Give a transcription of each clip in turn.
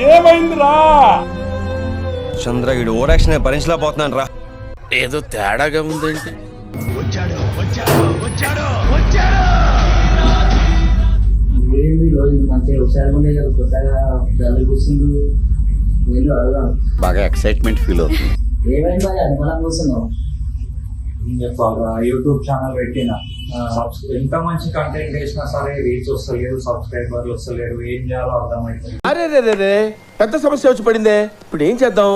ఏమైందిరా? చంద్ర వీడు ఓరాక్షన్ భరించలేకపోతున్నాను రా. ఏదో తేడాగా ఉందేంటి? ఏంది రోజు మంచిగా హుషారుగా ఉండే కదా, కొత్తగా డల్ కూర్చుండు. ఏందో అడగా బాగా ఎక్సైట్మెంట్ ఫీల్ అవుతుంది. ఏమైంది మరి అనుమానం కూర్చున్నావు? యూట్యూబ్ ఛానల్ పెట్టిన ఎంత మంచి కంటెంట్ చేసినా సరే రీచ్ వస్తలేరు, సబ్స్క్రైబర్లు వస్తలేరు, ఏం చేయాలో అర్థమైతుంది. అరే రే రే రే, పెద్ద సమస్య వచ్చి పడిందే, ఇప్పుడు ఏం చేద్దాం?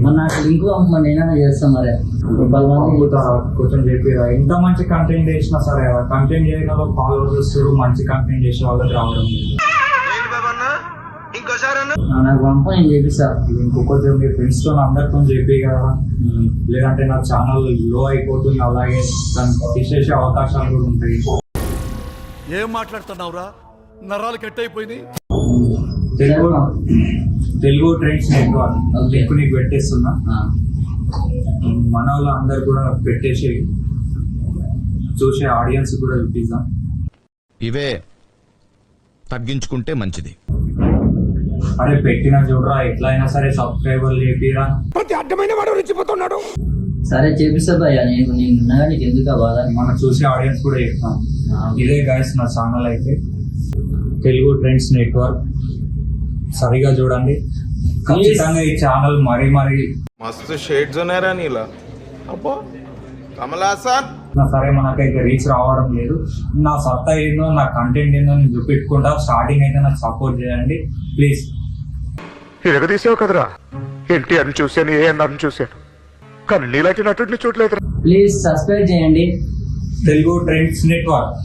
మరి నాకు లింక్ పంపమని నేనైనా చేస్తాను. మరి కొంచెం చెప్పిరా, ఎంత మంచి కంటెంట్ చేసినా సరే కంటెంట్ చేయడం ఫాలోవర్స్ వస్తారు, మంచి కంటెంట్ చేసే వాళ్ళకి రావడం లేదు. నాకు పంప, నేను చేపిస్తా. ఇంకొంచెం మీ ఫ్రెండ్స్ తో అందరితో చెప్పి కదా, లేదంటే నా ఛానల్ లో అయిపోతుంది, అలాగే దాన్ని తీసేసే అవకాశాలు కూడా ఉంటాయి. ఏం మాట్లాడుతున్నావురా? నరాలు కట్ అయిపోయింది. తెలుగు ట్రెండ్స్ నెట్వర్క్ లింక్ నీకు పెట్టేస్తున్నా. మన వాళ్ళు అందరు కూడా పెట్టేసి చూసే ఆడియన్స్ కూడా చూపిద్దాం. ఇవే తగ్గించుకుంటే మంచిది. అరే పెట్టిన చూడరా, ఎట్లా అయినా సరే సబ్స్క్రైబర్ చేపిరా. ప్రతి అడ్డమైన వాడు రెచ్చిపోతున్నాడు. సరే చేపిస్తా భయ్యా, నేను ఉన్నాగా నీకు ఎందుకు బాధ. మనం చూసే ఆడియన్స్ కూడా చెప్తాం. ఇదే గైస్ నా ఛానల్ అయితే తెలుగు ట్రెండ్స్ నెట్వర్క్, సరిగా చూడండి. ఖచ్చితంగా ఈ ఛానల్ మరీ మస్తు షేడ్స్ ఉన్నారా నీలా? అబ్బా కమలాసన్. సరే మనకైతే రీచ్ రావడం లేదు. నా సత్తా ఏందో, నా కంటెంట్ ఏందో నేను చూపెట్టుకుంటా. స్టార్టింగ్ అయితే నాకు సపోర్ట్ చేయండి ప్లీజ్. ఎరగదీసావు కదరా, ఎన్టీఆర్ని చూశాను, ఏఎన్ఆర్ని చూశాను, కానీ నీలాంటి నటుడిని చూడలేదు. ప్లీజ్ సబ్స్క్రైబ్ చేయండి తెలుగు ట్రెండ్స్ నెట్వర్క్.